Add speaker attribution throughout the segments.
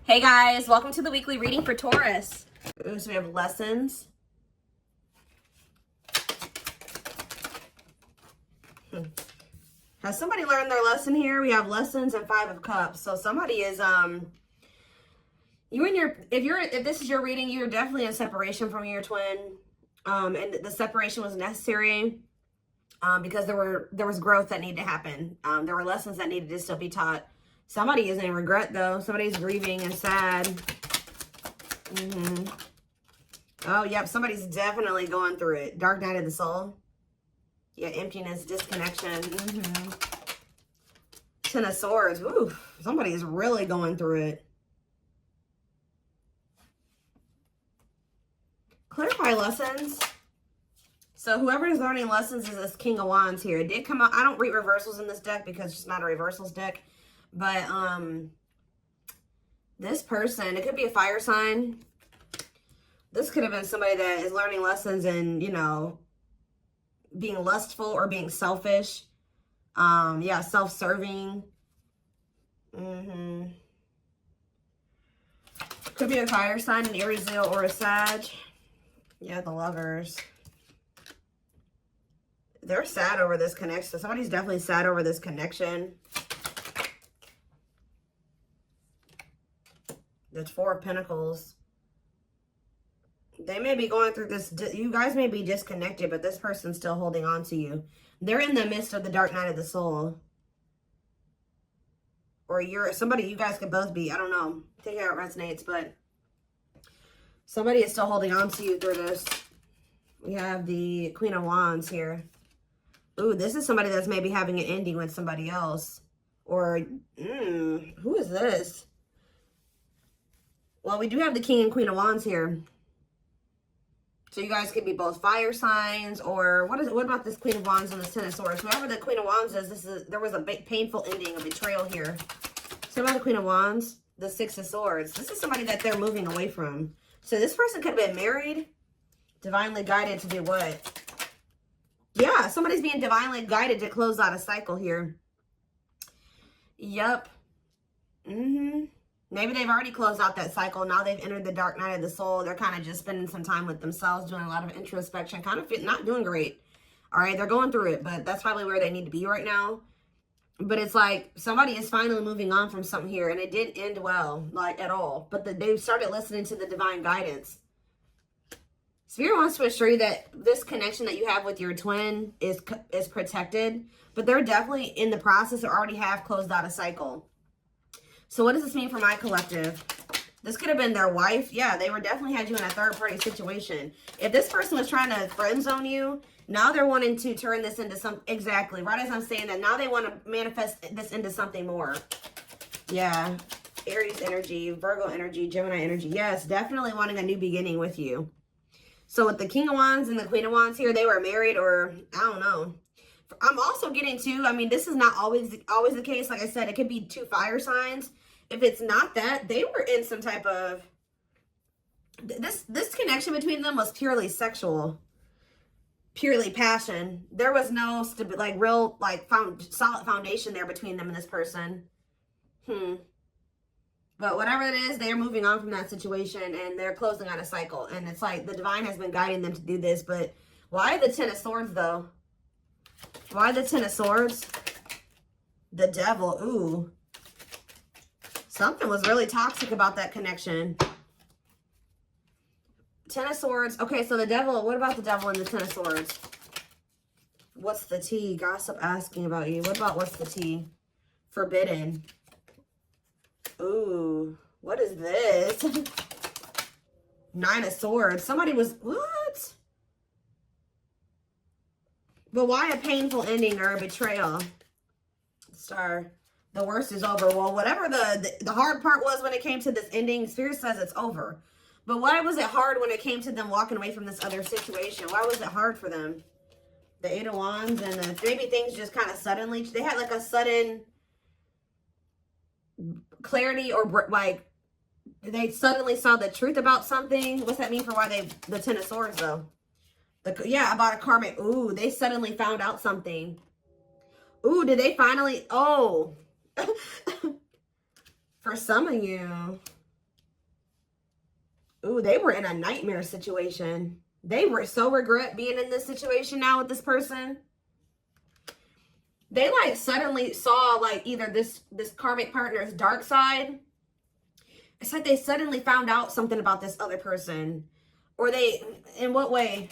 Speaker 1: Hey guys, welcome to the weekly reading for Taurus. Ooh, so we have lessons. Has somebody learned their lesson here? We have lessons and 5 of Cups. So somebody is if this is your reading, you're definitely in separation from your twin. And the separation was necessary because there was growth that needed to happen. There were lessons that needed to still be taught. Somebody is in regret though. Somebody's grieving and sad. Oh, yep. Somebody's definitely going through it. Dark night of the soul. Yeah, emptiness, disconnection. Ten of Swords. Ooh, somebody is really going through it. Clarify lessons. So whoever is learning lessons is this King of Wands here. It did come out. I don't read reversals in this deck because it's not a reversals deck. But this person, it could be a fire sign. This could have been somebody that is learning lessons and, you know, being lustful or being selfish. Yeah, self-serving. Could be a fire sign, an Aries, Leo, or a Sag. Yeah, the Lovers. They're sad over this connection. Somebody's definitely sad over this connection. There's 4 of Pentacles. They may be going through this. You guys may be disconnected, but this person's still holding on to you. They're in the midst of the dark night of the soul. Or you're somebody, you guys could both be. I don't know. Take it how it resonates, but somebody is still holding on to you through this. We have the Queen of Wands here. Ooh, this is somebody that's maybe having an ending with somebody else. Or, who is this? Well, we do have the King and Queen of Wands here. So you guys could be both fire signs, or what about this Queen of Wands and this Ten of Swords? Whoever the Queen of Wands is, there was a big painful ending, a betrayal here. So about the Queen of Wands, the Six of Swords. This is somebody that they're moving away from. So this person could have been married, divinely guided to do what? Yeah, somebody's being divinely guided to close out a cycle here. Yep. Maybe they've already closed out that cycle. Now they've entered the dark night of the soul. They're kind of just spending some time with themselves, doing a lot of introspection, kind of not doing great. All right, they're going through it, but that's probably where they need to be right now. But it's like somebody is finally moving on from something here, and it didn't end well, like at all. But they started listening to the divine guidance. Spirit wants to assure you that this connection that you have with your twin is protected, but they're definitely in the process or already have closed out a cycle. So what does this mean for my collective? This could have been their wife. Yeah, they definitely had you in a third-party situation. If this person was trying to friend zone you, now they're wanting to turn this into some... Exactly. Right as I'm saying that, now they want to manifest this into something more. Yeah. Aries energy, Virgo energy, Gemini energy. Yes, definitely wanting a new beginning with you. So with the King of Wands and the Queen of Wands here, they were married, or I don't know. I'm also getting to, I mean, this is not always the case. Like I said, it could be 2 fire signs. If it's not that, they were in some type of, this connection between them was purely sexual, purely passion. There was no real solid foundation there between them and this person. But whatever it is, they're moving on from that situation and they're closing out a cycle. And it's like the divine has been guiding them to do this. But why the Ten of Swords though? Why the Ten of Swords? The Devil. Ooh. Something was really toxic about that connection. Ten of Swords. Okay, so the Devil. What about the Devil and the Ten of Swords? What's the tea? Gossip asking about you. What about what's the tea? Forbidden. Ooh. What is this? Nine of Swords. Somebody was... What? But why a painful ending or a betrayal? Star, the worst is over. Well, whatever the hard part was when it came to this ending, Spirit says it's over. But why was it hard when it came to them walking away from this other situation? Why was it hard for them? The Eight of Wands and maybe things just kind of suddenly, they had like a sudden clarity, or like they suddenly saw the truth about something. What's that mean for why the Ten of Swords though? Yeah, about a karmic. Ooh, they suddenly found out something. Ooh, did they finally? Oh, for some of you, Ooh, they were in a nightmare situation. They were so regret being in this situation now with this person. They like suddenly saw like either this karmic partner's dark side. It's like they suddenly found out something about this other person. Or they, in what way?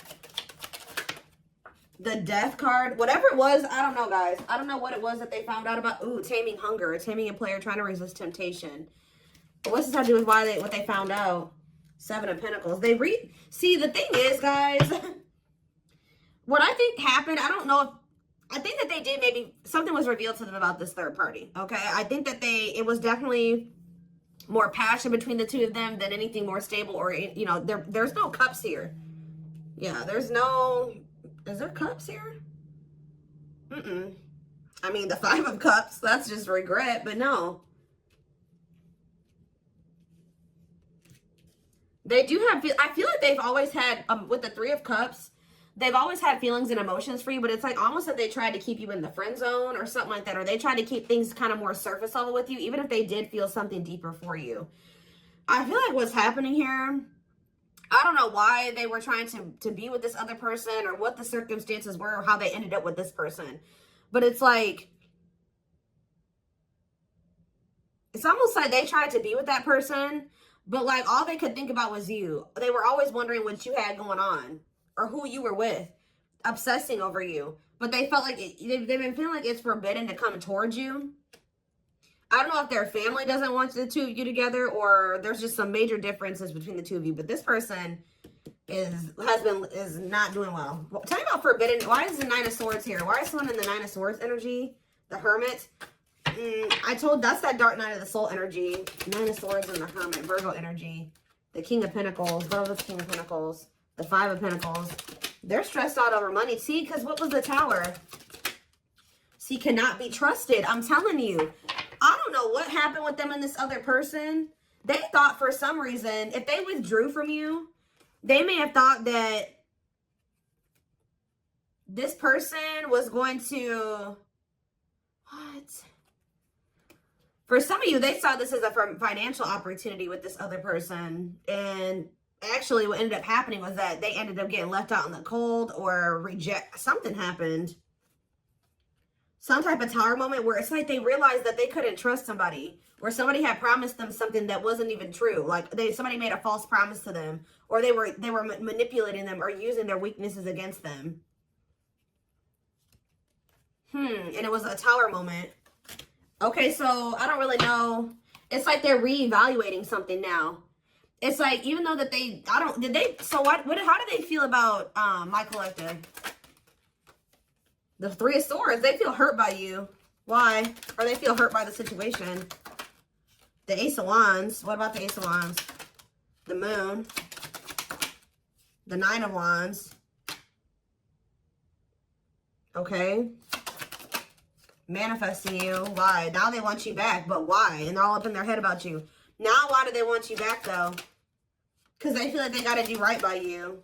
Speaker 1: The death card, whatever it was, I don't know, guys. I don't know what it was that they found out about. Ooh, taming hunger, taming a player trying to resist temptation. But what's this have to do with what they found out? 7 of Pentacles. See, the thing is, guys, what I think happened, I don't know if, I think that they did maybe, something was revealed to them about this third party, okay? I think that it was definitely more passion between the two of them than anything more stable or, you know, there's no cups here. Yeah, there's no, is there cups here? I mean, the 5 of Cups, that's just regret, but no. They do have, I feel like they've always had, with the 3 of Cups, they've always had feelings and emotions for you, but it's like almost that they tried to keep you in the friend zone or something like that, or they tried to keep things kind of more surface level with you, even if they did feel something deeper for you. I feel like what's happening here, I don't know why they were trying to be with this other person or what the circumstances were or how they ended up with this person. But it's like, it's almost like they tried to be with that person, but like all they could think about was you. They were always wondering what you had going on or who you were with, obsessing over you. But they felt like, they've been feeling like it's forbidden to come towards you. I don't know if their family doesn't want the 2 of you together or there's just some major differences between the 2 of you. But this person is not doing well. Tell me about forbidden. Why is the 9 of Swords here? Why is someone in the 9 of Swords energy? The Hermit. That's that dark night of the soul energy. 9 of Swords and the Hermit. Virgo energy. The King of Pentacles. What was the King of Pentacles? The 5 of Pentacles. They're stressed out over money. See, because what was the Tower? See, cannot be trusted. I'm telling you. I don't know what happened with them and this other person. They thought for some reason, if they withdrew from you, they may have thought that this person was going to... What? For some of you, they saw this as a financial opportunity with this other person. And actually what ended up happening was that they ended up getting left out in the cold or something happened. Some type of Tower moment where it's like they realized that they couldn't trust somebody, or somebody had promised them something that wasn't even true. Like somebody made a false promise to them, or they were manipulating them or using their weaknesses against them. And it was a Tower moment. Okay, so I don't really know. It's like they're reevaluating something now. It's like, even though that how do they feel about my collective? The 3 of Swords, they feel hurt by you. Why? Or they feel hurt by the situation. The Ace of Wands. What about the Ace of Wands? The Moon. The 9 of Wands. Okay. Manifesting you. Why? Now they want you back, but why? And they're all up in their head about you. Now why do they want you back, though? Because they feel like they got to do right by you.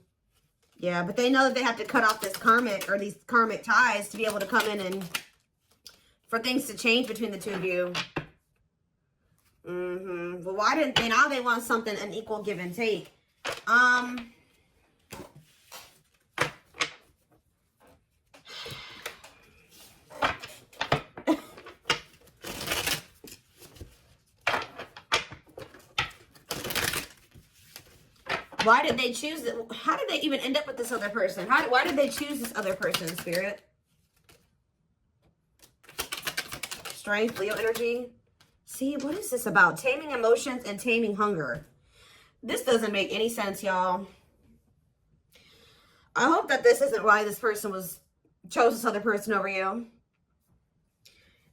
Speaker 1: Yeah, but they know that they have to cut off this karmic or these karmic ties to be able to come in and for things to change between the 2 of you. But why didn't they? Now they want something, an equal give and take. Why did they choose it? How did they even end up with this other person? Why did they choose this other person, Spirit? Strength, Leo energy. See, what is this about? Taming emotions and taming hunger. This doesn't make any sense, y'all. I hope that this isn't why this person chose this other person over you.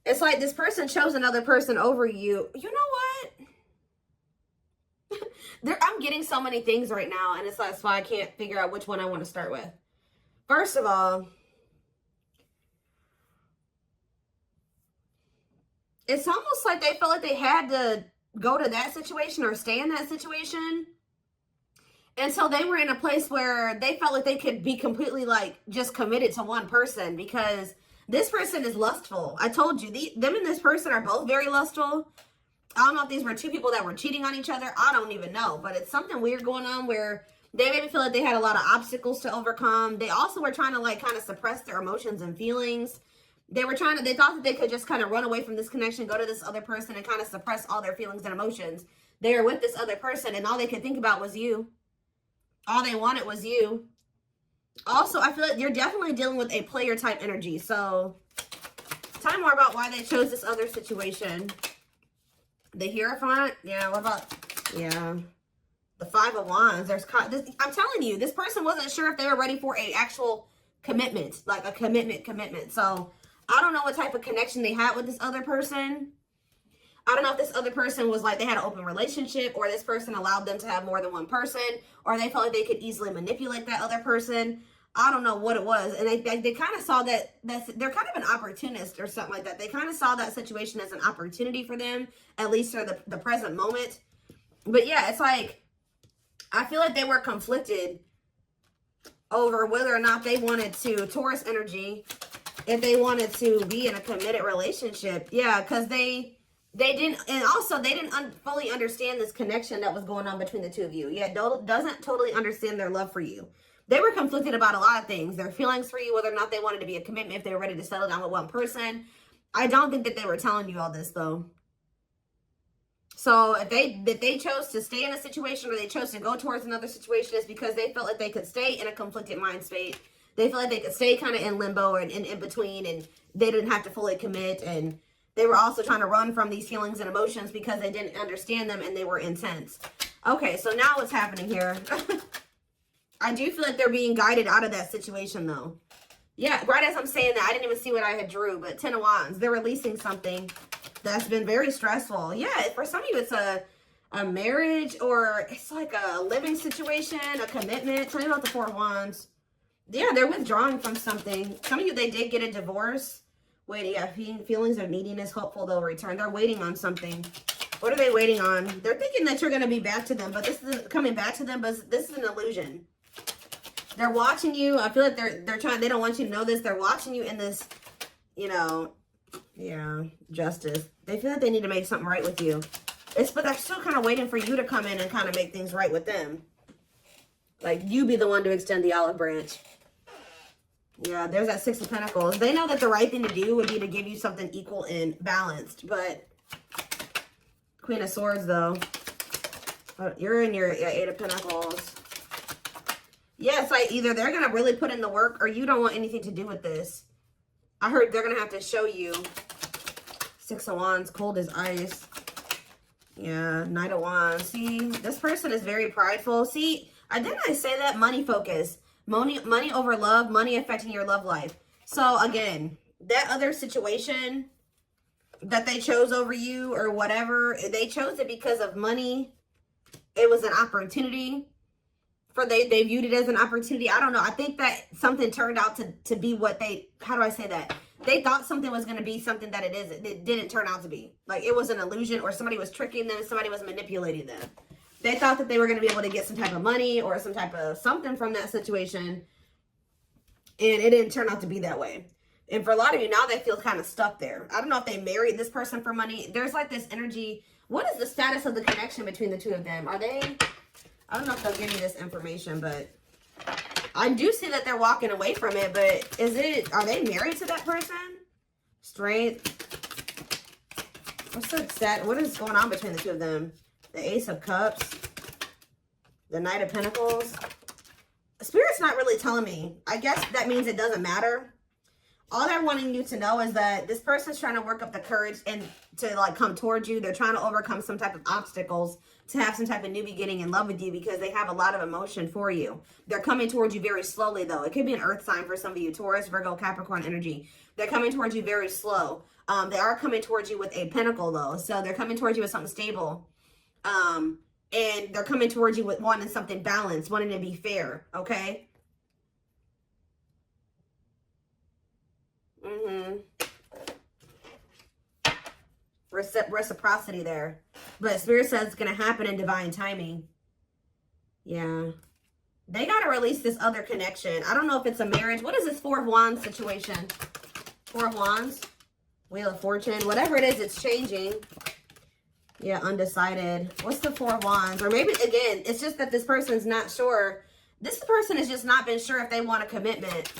Speaker 1: It's like this person chose another person over you. You know what? I'm getting so many things right now, and that's why I can't figure out which one I want to start with. First of all, it's almost like they felt like they had to go to that situation or stay in that situation until they were in a place where they felt like they could be completely like just committed to one person, because this person is lustful. I told you, them and this person are both very lustful. I don't know if these were two people that were cheating on each other. I don't even know. But it's something weird going on where they made me feel like they had a lot of obstacles to overcome. They also were trying to like kind of suppress their emotions and feelings. They thought that they could just kind of run away from this connection, go to this other person and kind of suppress all their feelings and emotions. They were with this other person and all they could think about was you. All they wanted was you. Also, I feel like you're definitely dealing with a player type energy. So, tell me more about why they chose this other situation. The Hierophant? Yeah, what about... Yeah. The Five of Wands. I'm telling you, this person wasn't sure if they were ready for an actual commitment. Like a commitment. So, I don't know what type of connection they had with this other person. I don't know if this other person was like they had an open relationship, or this person allowed them to have more than one person, or they felt like they could easily manipulate that other person. I don't know what it was. And they kind of saw that they're kind of an opportunist or something like that. They kind of saw that situation as an opportunity for them, at least for the present moment. But yeah, it's like, I feel like they were conflicted over whether or not they wanted to, Taurus energy, if they wanted to be in a committed relationship. Yeah, because they didn't, and also they didn't fully understand this connection that was going on between the two of you. Yeah, doesn't totally understand their love for you. They were conflicted about a lot of things. Their feelings for you, whether or not they wanted to be a commitment, if they were ready to settle down with one person. I don't think that they were telling you all this, though. So if they chose to stay in a situation, or they chose to go towards another situation, it's because they felt like they could stay in a conflicted mind state. They felt like they could stay kind of in limbo and in between, and they didn't have to fully commit. And they were also trying to run from these feelings and emotions because they didn't understand them and they were intense. Okay, so now what's happening here? I do feel like they're being guided out of that situation, though. Yeah, right as I'm saying that, I didn't even see what I had drew, but 10 of Wands. They're releasing something that's been very stressful. Yeah, for some of you, it's a marriage, or it's like a living situation, a commitment. Tell me about the 4 of Wands. Yeah, they're withdrawing from something. Some of you, they did get a divorce. Wait, yeah, feelings of neediness, hopeful they'll return. They're waiting on something. What are they waiting on? They're thinking that you're going to be back to them, but this isn't coming back to them, but this is an illusion. They're watching you. I feel like they're trying, they don't want you to know this. They're watching you in this, you know, yeah, justice. They feel like they need to make something right with you. But they're still kind of waiting for you to come in and kind of make things right with them. Like, you be the one to extend the olive branch. Yeah, there's that 6 of Pentacles. They know that the right thing to do would be to give you something equal and balanced. But Queen of Swords, though. You're in your 8 of Pentacles. Yeah, it's like either they're going to really put in the work, or you don't want anything to do with this. I heard they're going to have to show you. 6 of Wands, cold as ice. Yeah, Knight of Wands. See, this person is very prideful. See, didn't I say that? Money focus. Money over love, money affecting your love life. So again, that other situation that they chose over you or whatever, they chose it because of money. It was an opportunity. They viewed it as an opportunity. I don't know. I think that something turned out to be what how do I say that? They thought something was going to be something that it isn't. It didn't turn out to be. Like, it was an illusion, or somebody was tricking them, somebody was manipulating them. They thought that they were going to be able to get some type of money or some type of something from that situation, and it didn't turn out to be that way. And for a lot of you now, they feel kind of stuck there. I don't know if they married this person for money. There's like this energy. What is the status of the connection between the two of them? Are they... I don't know if they'll give me this information, but I do see that they're walking away from it. But are they married to that person? Strength. What is going on between the two of them? The Ace of Cups. The Knight of Pentacles. Spirit's not really telling me. I guess that means it doesn't matter. All they're wanting you to know is that this person's trying to work up the courage and to like come towards you. They're trying to overcome some type of obstacles to have some type of new beginning in love with you, because they have a lot of emotion for you. They're coming towards you very slowly, though. It could be an earth sign for some of you. Taurus, Virgo, Capricorn energy. They're coming towards you very slow. They are coming towards you with a pentacle, though. So they're coming towards you with something stable. And they're coming towards you with wanting something balanced, wanting to be fair, okay? Reciprocity there. But Spirit says it's going to happen in divine timing. Yeah. They got to release this other connection. I don't know if it's a marriage. What is this 4 of Wands situation? 4 of Wands. Wheel of Fortune. Whatever it is, it's changing. Yeah, undecided. What's the Four of Wands? Or maybe, again, it's just that this person's not sure. This person has just not been sure if they want a commitment.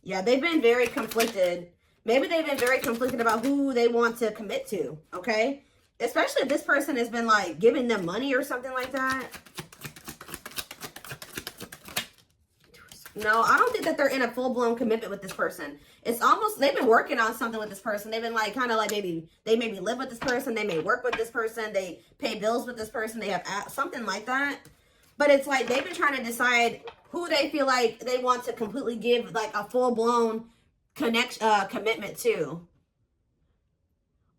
Speaker 1: Yeah, they've been very conflicted. Maybe they've been very conflicted about who they want to commit to, okay? Especially if this person has been, like, giving them money or something like that. No, I don't think that they're in a full-blown commitment with this person. It's almost, they've been working on something with this person. They've been like, kind of like maybe, they maybe live with this person. They may work with this person. They pay bills with this person. They have something like that. But it's like, they've been trying to decide who they feel like they want to completely give like a full-blown commitment to.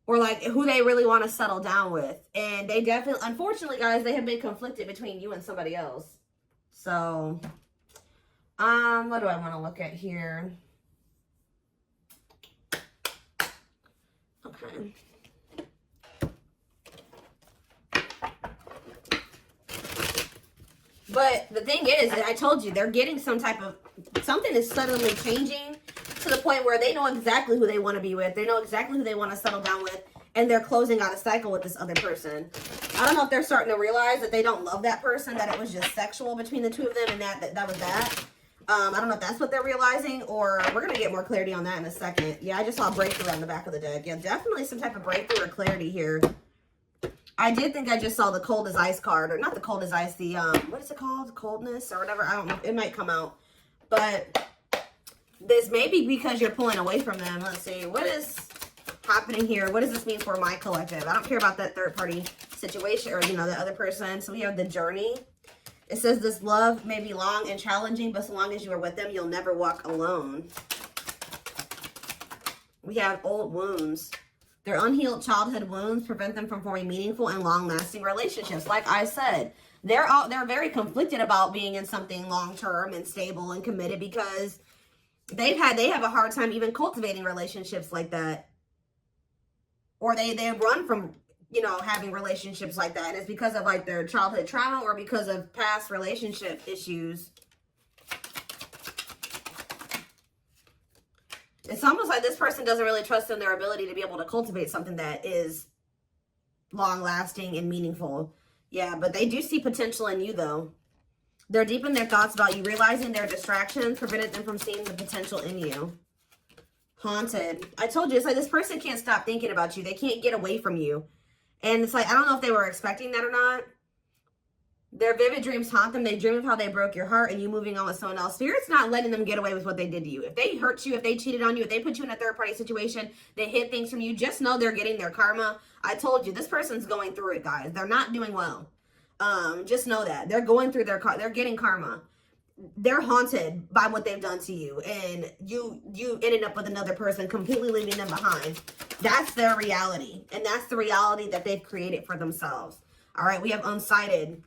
Speaker 1: Or like who they really want to settle down with. And they definitely, unfortunately, guys, they have been conflicted between you and somebody else. So... what do I want to look at here? Okay. But the thing is, I told you, they're getting some type of, something is suddenly changing to the point where they know exactly who they want to be with. They know exactly who they want to settle down with. And they're closing out a cycle with this other person. I don't know if they're starting to realize that they don't love that person, that it was just sexual between the two of them, and that was that. I don't know if that's what they're realizing, or we're going to get more clarity on that in a second. Yeah, I just saw a breakthrough on the back of the deck. Yeah, definitely some type of breakthrough or clarity here. I did think I just saw the cold as ice card, or not the cold as ice, the, what is it called? Coldness or whatever. I don't know. It might come out. But this may be because you're pulling away from them. Let's see. What is happening here? What does this mean for my collective? I don't care about that third party situation or, you know, the other person. So we have the journey. It says this love may be long and challenging, but so long as you are with them, you'll never walk alone. We have old wounds. Their unhealed childhood wounds prevent them from forming meaningful and long-lasting relationships. Like I said, they're very conflicted about being in something long-term and stable and committed because they have a hard time even cultivating relationships like that. Or they run from, you know, having relationships like that. It's because of like their childhood trauma or because of past relationship issues. It's almost like this person doesn't really trust in their ability to be able to cultivate something that is long lasting and meaningful. Yeah, but they do see potential in you though. They're deep in their thoughts about you, realizing their distractions prevented them from seeing the potential in you. Haunted. I told you, it's like this person can't stop thinking about you. They can't get away from you. And it's like, I don't know if they were expecting that or not. Their vivid dreams haunt them. They dream of how they broke your heart and you moving on with someone else. Spirit's not letting them get away with what they did to you. If they hurt you, if they cheated on you, if they put you in a third party situation, they hid things from you, just know they're getting their karma. I told you, this person's going through it, guys. They're not doing well. Just know that. They're going through they're getting karma. They're haunted by what they've done to you. And you ended up with another person, completely leaving them behind. That's their reality. And that's the reality that they've created for themselves. All right, we have unsighted.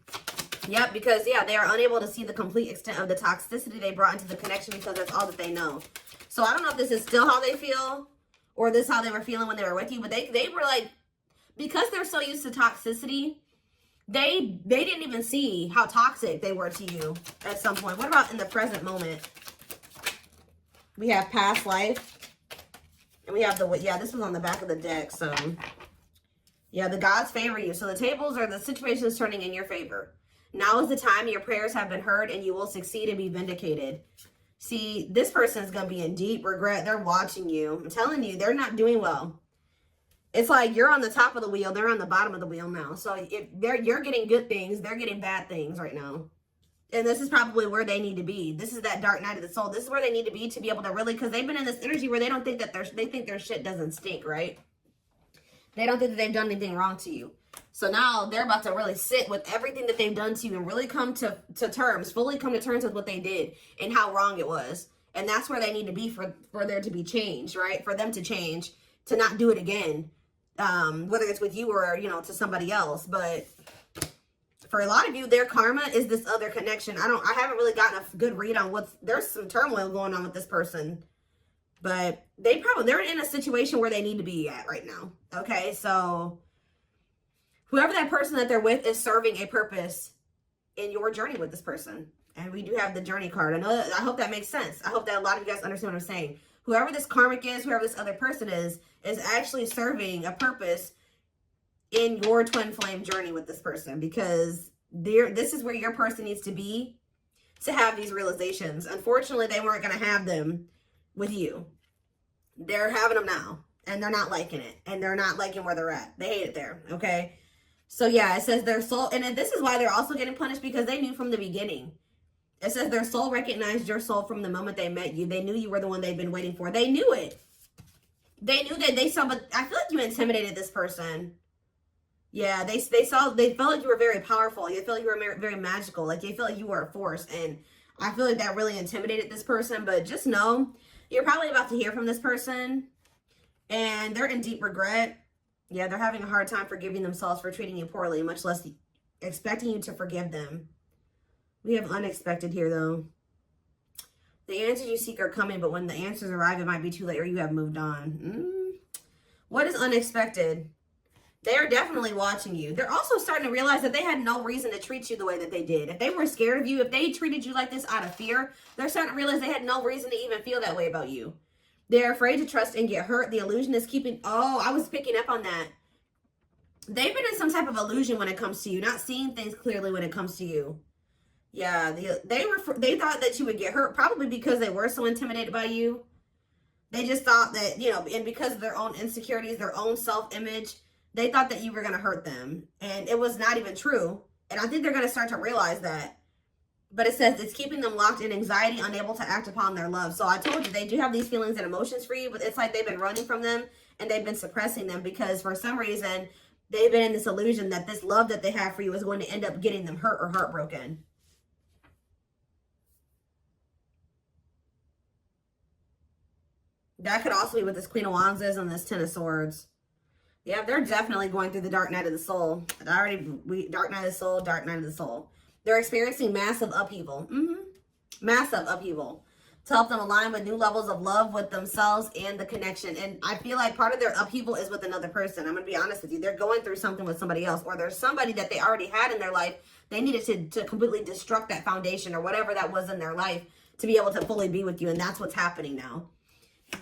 Speaker 1: Yep, because, yeah, they are unable to see the complete extent of the toxicity they brought into the connection because that's all that they know. So I don't know if this is still how they feel or this is how they were feeling when they were with you. But they were like, because they're so used to toxicity, they didn't even see how toxic they were to you at some point. What about in the present moment? We have past life. And we have this was on the back of the deck. So, yeah, the gods favor you. So the the situation is turning in your favor. Now is the time your prayers have been heard and you will succeed and be vindicated. See, this person is going to be in deep regret. They're watching you. I'm telling you, they're not doing well. It's like you're on the top of the wheel. They're on the bottom of the wheel now. So if you're getting good things, they're getting bad things right now. And this is probably where they need to be. This is that dark night of the soul. This is where they need to be to be able to really, because they've been in this energy where they don't think that they think their shit doesn't stink, right? They don't think that they've done anything wrong to you. So now they're about to really sit with everything that they've done to you and really come to terms, fully come to terms with what they did and how wrong it was. And that's where they need to be for there to be change, right? For them to change, to not do it again. Whether it's with you or, you know, to somebody else. But for a lot of you, their karma is this other connection. I haven't really gotten a good read on there's some turmoil going on with this person. But they're in a situation where they need to be at right now. Okay, so whoever that person that they're with is serving a purpose in your journey with this person. And we do have the journey card. I hope that makes sense. I hope that a lot of you guys understand what I'm saying. Whoever this karmic is, whoever this other person is actually serving a purpose in your twin flame journey with this person, because this is where your person needs to be to have these realizations. Unfortunately, they weren't going to have them with you. They're having them now, and they're not liking it, and they're not liking where they're at. They hate it there, okay? So yeah, it says their soul, and this is why they're also getting punished, because they knew from the beginning. It says their soul recognized your soul from the moment they met you. They knew you were the one they've been waiting for. They knew it. They knew that they saw, but I feel like you intimidated this person. Yeah, they felt like you were very powerful. They felt like you were very magical. Like they felt like you were a force. And I feel like that really intimidated this person. But just know, you're probably about to hear from this person. And they're in deep regret. Yeah, they're having a hard time forgiving themselves for treating you poorly, much less expecting you to forgive them. We have unexpected here, though. The answers you seek are coming, but when the answers arrive, it might be too late or you have moved on. What is unexpected? They're definitely watching you. They're also starting to realize that they had no reason to treat you the way that they did. If they were scared of you, if they treated you like this out of fear, they're starting to realize they had no reason to even feel that way about you. They're afraid to trust and get hurt. The illusion is keeping... Oh, I was picking up on that. They've been in some type of illusion when it comes to you, not seeing things clearly when it comes to you. Yeah, they thought that you would get hurt, probably because they were so intimidated by you. They just thought that, you know, and because of their own insecurities, their own self-image, they thought that you were going to hurt them. And it was not even true. And I think they're going to start to realize that. But it says it's keeping them locked in anxiety, unable to act upon their love. So I told you, they do have these feelings and emotions for you, but it's like they've been running from them and they've been suppressing them because for some reason, they've been in this illusion that this love that they have for you is going to end up getting them hurt or heartbroken. That could also be what this Queen of Wands is and this Ten of Swords. Yeah, they're definitely going through the dark night of the soul. Dark night of the soul, dark night of the soul. They're experiencing massive upheaval. Massive upheaval. To help them align with new levels of love with themselves and the connection. And I feel like part of their upheaval is with another person. I'm going to be honest with you. They're going through something with somebody else. Or there's somebody that they already had in their life. They needed to completely destruct that foundation or whatever that was in their life to be able to fully be with you. And that's what's happening now.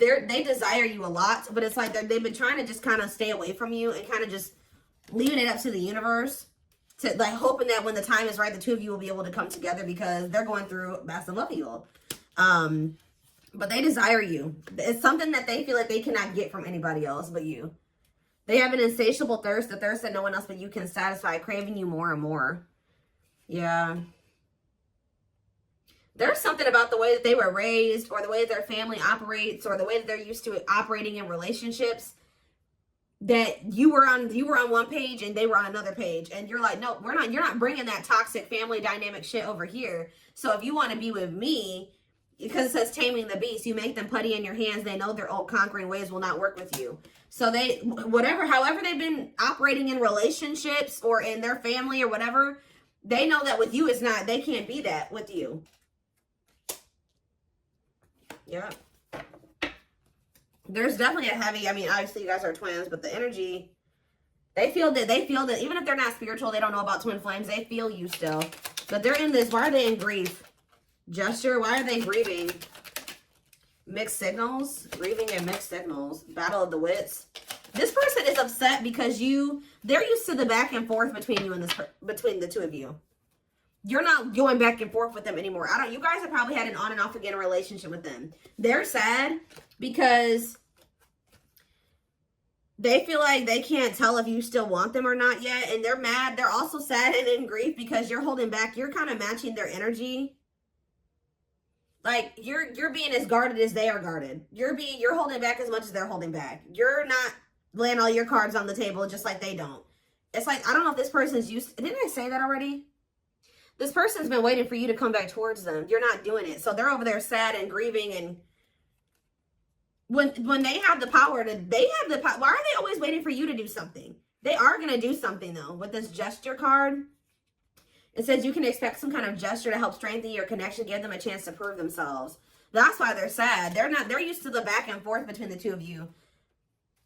Speaker 1: They desire you a lot, but it's like they've been trying to just kind of stay away from you and kind of just leaving it up to the universe, to like hoping that when the time is right, the two of you will be able to come together because they're going through massive upheaval. But they desire you. It's something that they feel like they cannot get from anybody else but you. They have an insatiable thirst, a thirst that no one else but you can satisfy, craving you more and more. Yeah. There's something about the way that they were raised or the way that their family operates or the way that they're used to operating in relationships that you were on one page and they were on another page. And you're like, no, you're not bringing that toxic family dynamic shit over here. So if you want to be with me, because it says taming the beast, you make them putty in your hands. They know their old conquering ways will not work with you. So however they've been operating in relationships or in their family or whatever, they know that with you they can't be that with you. Yeah. There's definitely a heavy, I mean, obviously you guys are twins, but the energy, they feel that even if they're not spiritual, they don't know about twin flames, they feel you still. But they're in this, why are they in grief? Gesture, why are they grieving? Mixed signals, grieving and mixed signals, battle of the wits. This person is upset because they're used to the back and forth between you and between the two of you. You're not going back and forth with them anymore. You guys have probably had an on and off again relationship with them. They're sad because they feel like they can't tell if you still want them or not yet. And they're mad. They're also sad and in grief because you're holding back. You're kind of matching their energy. Like you're being as guarded as they are guarded. You're holding back as much as they're holding back. You're not laying all your cards on the table just like they don't. It's like, I don't know if this person's didn't I say that already? This person's been waiting for you to come back towards them. You're not doing it. So they're over there sad and grieving. And when they have the power why are they always waiting for you to do something? They are going to do something though. With this gesture card, it says you can expect some kind of gesture to help strengthen your connection, give them a chance to prove themselves. That's why they're sad. They're used to the back and forth between the two of you.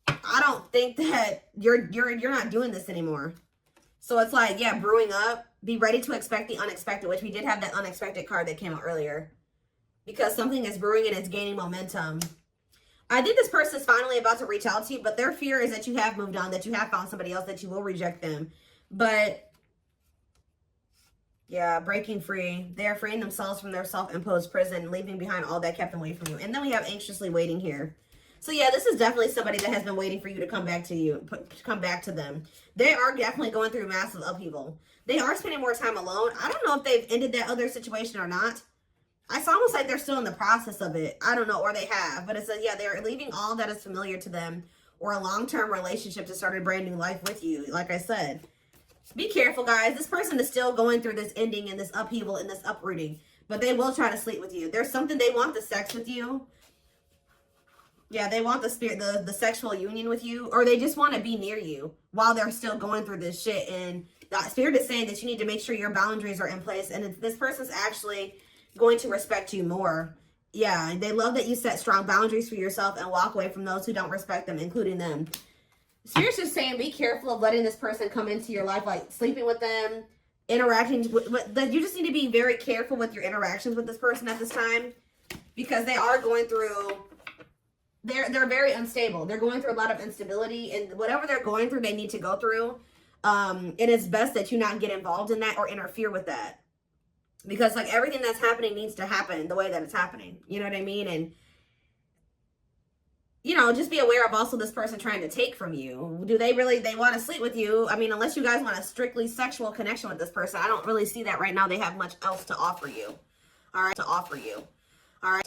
Speaker 1: I don't think that you're not doing this anymore. So it's like, yeah, brewing up. Be ready to expect the unexpected, which we did have that unexpected card that came out earlier. Because something is brewing and it's gaining momentum. I think this person is finally about to reach out to you, but their fear is that you have moved on, that you have found somebody else, that you will reject them. But yeah, breaking free. They're freeing themselves from their self-imposed prison, leaving behind all that kept them away from you. And then we have anxiously waiting here. So yeah, this is definitely somebody that has been waiting for you to come back to you, come back to them. They are definitely going through massive upheaval. They are spending more time alone. I don't know if they've ended that other situation or not. It's almost like they're still in the process of it. I don't know, or they have. But it says, yeah, they're leaving all that is familiar to them or a long-term relationship to start a brand new life with you, like I said. Be careful, guys. This person is still going through this ending and this upheaval and this uprooting. But they will try to sleep with you. There's something they want the sex with you. Yeah, they want the sexual union with you. Or they just want to be near you while they're still going through this shit. And the spirit is saying that you need to make sure your boundaries are in place. And this person's actually going to respect you more. Yeah, they love that you set strong boundaries for yourself and walk away from those who don't respect them, including them. Spirit's just saying be careful of letting this person come into your life, like sleeping with them, interacting with you just need to be very careful with your interactions with this person at this time, because they are going through, they're very unstable. They're going through a lot of instability, and whatever they're going through, they need to go through. And it's best that you not get involved in that or interfere with that. Because like everything that's happening needs to happen the way that it's happening. You know what I mean? And, you know, just be aware of also this person trying to take from you. Do they want to sleep with you? I mean, unless you guys want a strictly sexual connection with this person, I don't really see that right now. They have much else to offer you. All right. To offer you. All right.